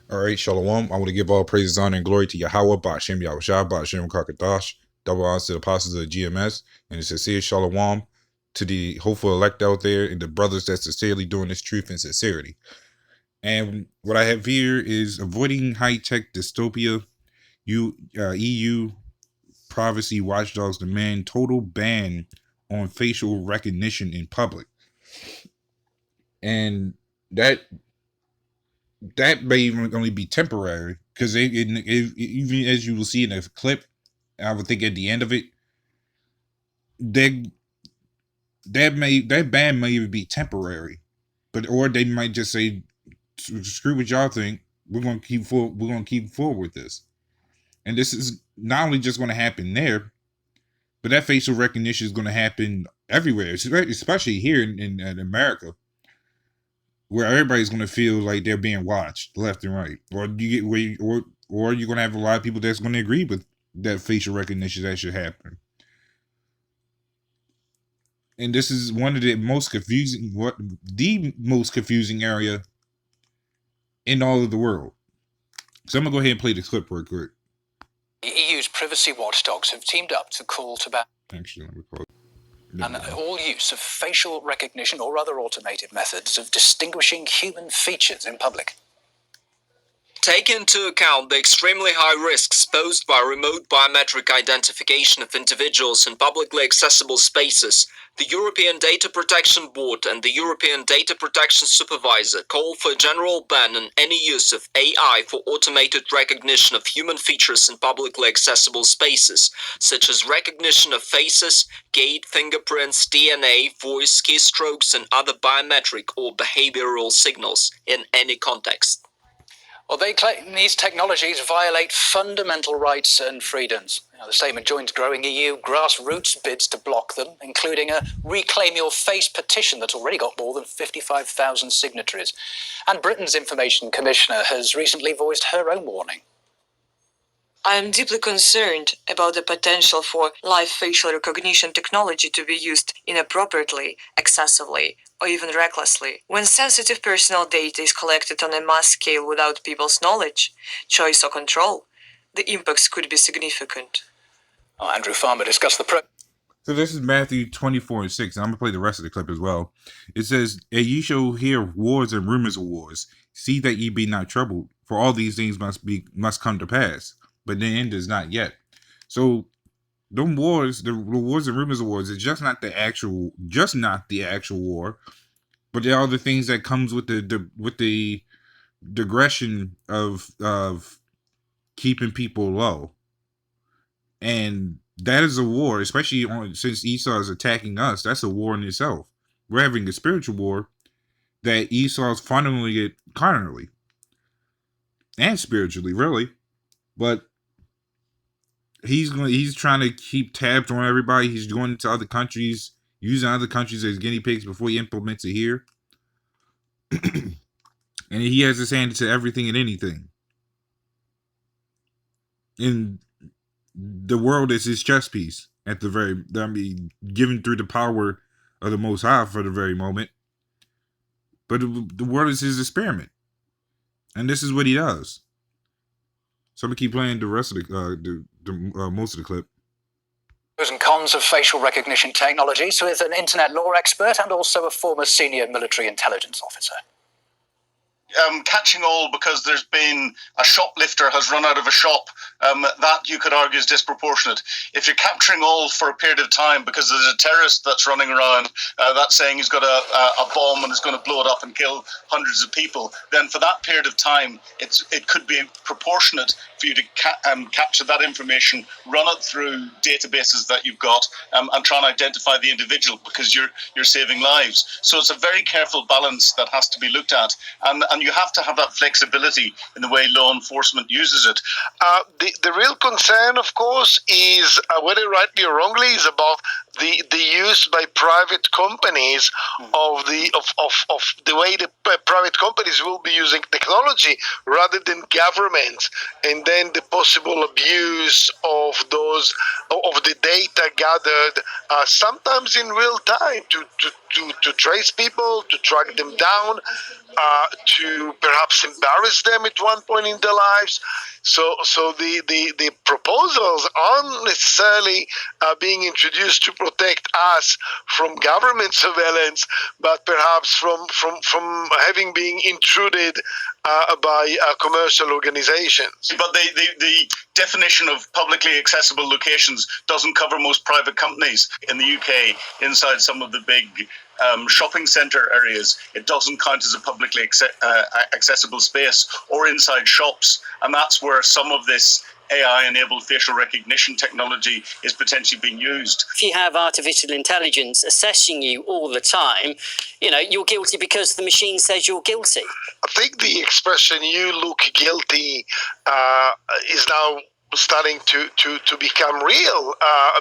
All right, Shalom. I want to give all praises, honor, and glory to Yahweh, Ba'ashem Yahushua, Ba'ashem Kakadash, double honors to the apostles of the GMS, and a sincere Shalom to the hopeful elect out there and the brothers that's sincerely doing this truth and sincerity. And what I have here is avoiding high-tech dystopia. EU privacy watchdogs demand total ban on facial recognition in public, and that may even only be temporary because even as you will see in the clip, I would think at the end of it, that ban may even be temporary, or they might just say, "Screw what y'all think. We're gonna keep forward with this." And this is not only just going to happen there, but that facial recognition is going to happen everywhere, especially here in America, where everybody's going to feel like they're being watched left and right, or you're going to have a lot of people that's going to agree with that facial recognition that should happen. And this is one of the most confusing area in all of the world. So I'm gonna go ahead and play the clip real quick. The EU's privacy watchdogs have teamed up to call to ban all use of facial recognition or other automated methods of distinguishing human features in public. Take into account the extremely high risks posed by remote biometric identification of individuals in publicly accessible spaces. The European Data Protection Board and the European Data Protection Supervisor call for a general ban on any use of AI for automated recognition of human features in publicly accessible spaces, such as recognition of faces, gait, fingerprints, DNA, voice, keystrokes, and other biometric or behavioral signals in any context. Well, they claim these technologies violate fundamental rights and freedoms. The statement joins growing EU grassroots bids to block them, including a Reclaim Your Face petition that's already got more than 55,000 signatories. And Britain's Information Commissioner has recently voiced her own warning. I am deeply concerned about the potential for live facial recognition technology to be used inappropriately, excessively, or even recklessly. When sensitive personal data is collected on a mass scale without people's knowledge, choice, or control, the impacts could be significant. Andrew Farmer discussed So this is Matthew 24:6, and I'm going to play the rest of the clip as well. It says, "And ye shall hear of wars and rumors of wars. See that ye be not troubled, for all these things must come to pass. But the end is not yet." So them wars, the wars and rumors of wars, is just not the actual war, but there are the things that comes with the digression of keeping people low, and that is a war, especially since Esau is attacking us. That's a war in itself. We're having a spiritual war that Esau's fundamentally it carnally and spiritually, really, but he's trying to keep tabs on everybody. He's going to other countries, using other countries as guinea pigs before he implements it here. And he has his hand to everything and anything. And the world is his chess piece given through the power of the Most High for the very moment. But the world is his experiment. And this is what he does. So I'm going to keep playing the rest of most of the clip. Pros and cons of facial recognition technologies with an internet law expert and also a former senior military intelligence officer. Catching all because there's been a shoplifter has run out of a shop, that you could argue is disproportionate. If you're capturing all for a period of time because there's a terrorist that's running around that's saying he's got a bomb and is going to blow it up and kill hundreds of people, then for that period of time it could be proportionate for you to capture that information, run it through databases that you've got, and try and identify the individual because you're saving lives. So it's a very careful balance that has to be looked at, and you have to have that flexibility in the way law enforcement uses it. The real concern, of course, is whether rightly or wrongly, is about the use by private companies of the way the private companies will be using technology rather than government, and then the possible abuse of the data gathered sometimes in real time to trace people, to track them down, to perhaps embarrass them at one point in their lives. So the proposals aren't necessarily being introduced to protect us from government surveillance, but perhaps from having been intruded by commercial organizations. But the definition of publicly accessible locations doesn't cover most private companies. In the UK, inside some of the big shopping centre areas, it doesn't count as a publicly accessible space, or inside shops. And that's where some of this AI-enabled facial recognition technology is potentially being used. If you have artificial intelligence assessing you all the time, you're guilty because the machine says you're guilty. I think the expression "you look guilty" is now starting to become real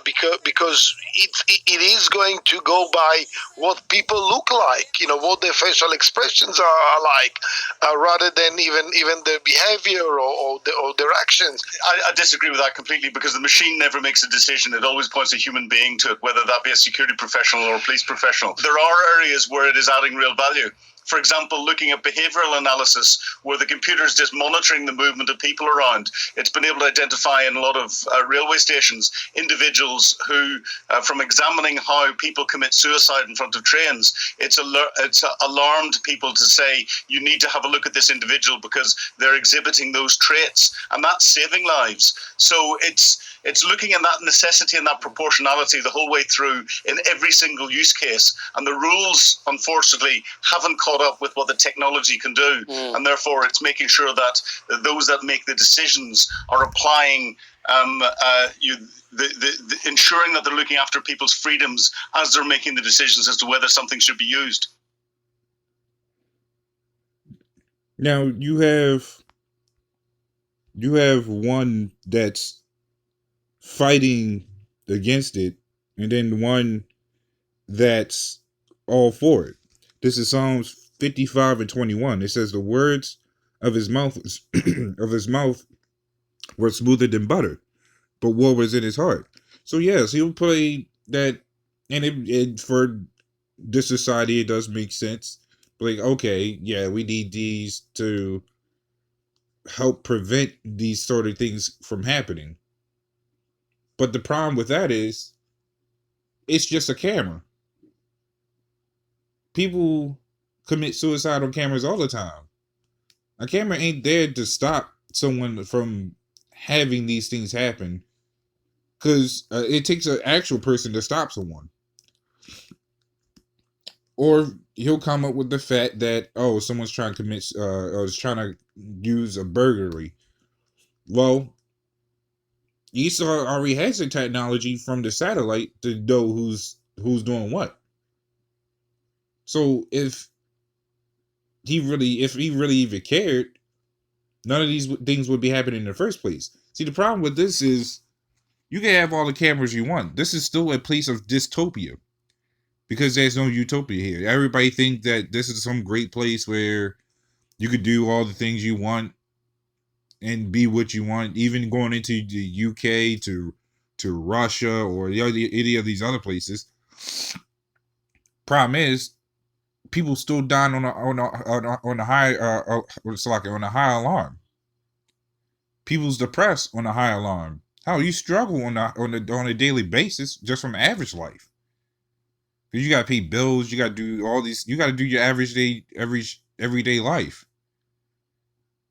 because it is going to go by what people look like, what their facial expressions are like, rather than even their behavior or their actions. I disagree with that completely, because the machine never makes a decision. It always points a human being to it, whether that be a security professional or a police professional. There are areas where it is adding real value. For example, looking at behavioral analysis, where the computer is just monitoring the movement of people around. It's been able to identify in a lot of railway stations individuals who, from examining how people commit suicide in front of trains, it's alarmed people to say, you need to have a look at this individual because they're exhibiting those traits, and that's saving lives. So it's looking at that necessity and that proportionality the whole way through in every single use case. And the rules, unfortunately, haven't caught up with what the technology can do. And therefore, it's making sure that those that make the decisions are applying ensuring that they're looking after people's freedoms as they're making the decisions as to whether something should be used. Now you have one that's fighting against it, and then one that's all for it. This is Psalms 55:21. It says, "The words of his mouth were smoother than butter, but war was in his heart." So yes, he'll play that, and it for this society it does make sense. Like, okay, yeah, we need these to help prevent these sort of things from happening. But the problem with that is, it's just a camera. People commit suicide on cameras all the time. A camera ain't there to stop someone from having these things happen, because it takes an actual person to stop someone. Or he'll come up with the fact that, oh, someone's trying to commit, or is trying to use a burglary. Well, Esau already has the technology from the satellite to know who's doing what. So if he really even cared, none of these things would be happening in the first place. See, the problem with this is, you can have all the cameras you want. This is still a place of dystopia, because there's no utopia here. Everybody thinks that this is some great place where you could do all the things you want and be what you want, even going into the UK to Russia or any of these other places. Problem is, people still dying on a high alarm. People's depressed on a high alarm. How you struggle on a daily basis just from average life. Because you gotta pay bills, you gotta do all these, you gotta do your everyday life.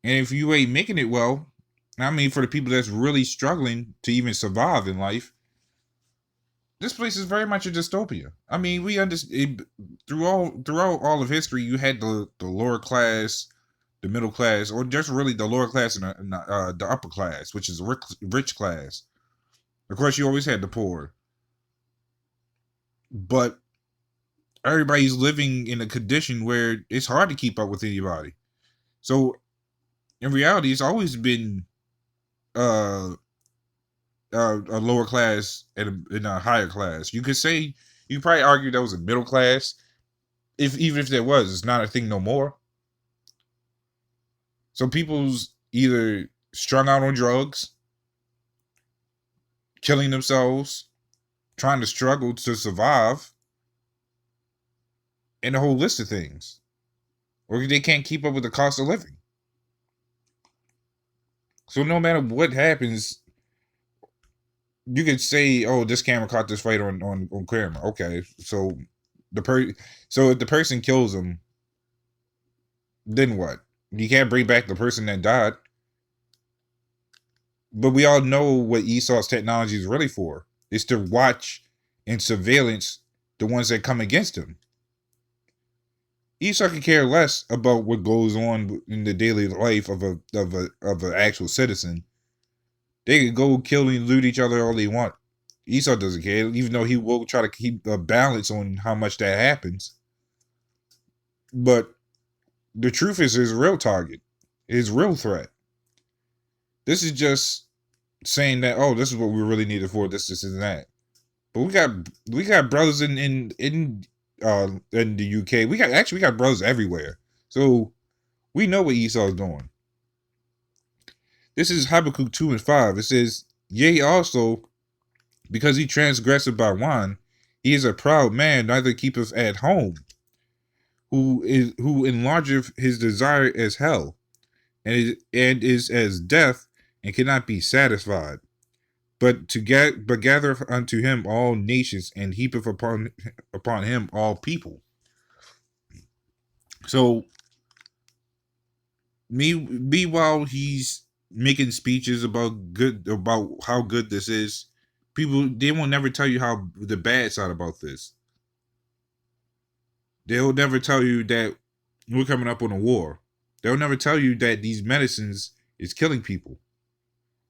And if you ain't making it well, I mean, for the people that's really struggling to even survive in life, this place is very much a dystopia. I mean, we understand throughout all of history, you had the lower class, the middle class, or just really the lower class and the upper class, which is rich class. Of course, you always had the poor, but everybody's living in a condition where it's hard to keep up with anybody. So in reality, it's always been a a lower class and a higher class. You could say, you probably argue that was a middle class. Even if there was, it's not a thing no more. So people's either strung out on drugs, killing themselves, trying to struggle to survive, and a whole list of things. Or they can't keep up with the cost of living. So no matter what happens, you could say, "Oh, this camera caught this fight on camera." Okay, so so if the person kills him, then what? You can't bring back the person that died. But we all know what Esau's technology is really for. It's to watch and surveillance the ones that come against him. Esau could care less about what goes on in the daily life of an actual citizen. They could go kill and loot each other all they want. Esau doesn't care, even though he will try to keep a balance on how much that happens. But the truth is his real target, his real threat. This is just saying that, oh, this is what we really need it for, this and that. But we got brothers in the UK. We got brothers everywhere. So we know what Esau's doing. This is Habakkuk 2:5. It says, "Yea, also, because he transgressed by wine, he is a proud man, neither keepeth at home, who enlargeth his desire as hell, and is as death, and cannot be satisfied. But gathereth unto him all nations, and heapeth upon him all people." So, meanwhile he's making speeches about how good this is, they will never tell you how the bad side about this. They'll never tell you that we're coming up on a war. They'll never tell you that these medicines is killing people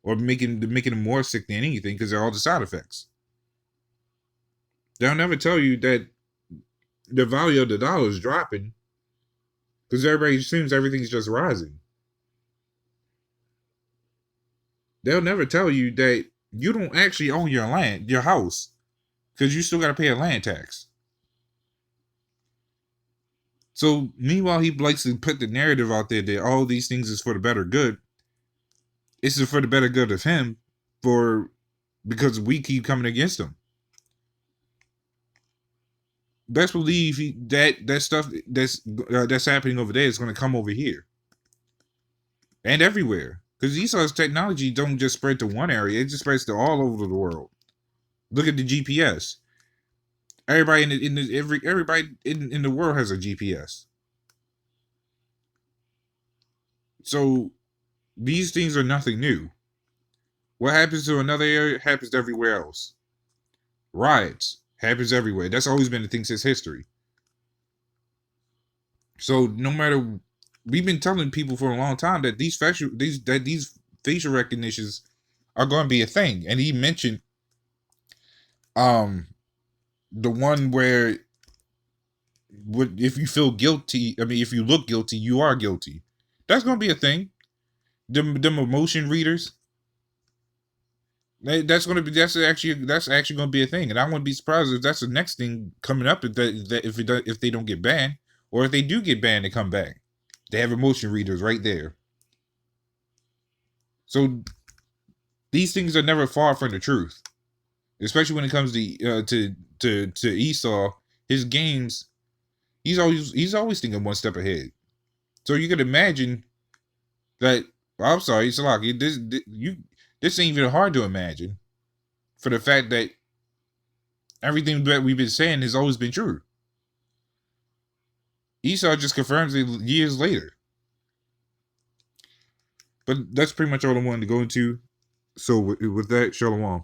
or making them more sick than anything, because they're all the side effects. They'll never tell you that the value of the dollar is dropping because everybody assumes everything's just rising. They'll never tell you that you don't actually own your land, your house, because you still got to pay a land tax. So meanwhile, he likes to put the narrative out there that all these things is for the better good. It's for the better good of him, because we keep coming against him. Best believe that stuff that's happening over there is going to come over here and everywhere. Because Esau's technology don't just spread to one area; it just spreads to all over the world. Look at the GPS. Everybody everybody in the world has a GPS. So these things are nothing new. What happens to another area happens everywhere else. Riots happens everywhere. That's always been the thing since history. So no matter, we've been telling people for a long time that these facial recognitions are going to be a thing. And he mentioned the one where if you feel guilty, if you look guilty, you are guilty. That's going to be a thing. Them emotion readers. That's actually going to be a thing, and I wouldn't be surprised if that's the next thing coming up. If they don't get banned, or if they do get banned, they come back. They have emotion readers right there. So these things are never far from the truth, especially when it comes to Esau. His games, he's always thinking one step ahead. So you could imagine that. I'm sorry, Salaki, this ain't even hard to imagine, for the fact that everything that we've been saying has always been true. Esau just confirms it years later. But that's pretty much all I wanted to go into. So with that, Shalom.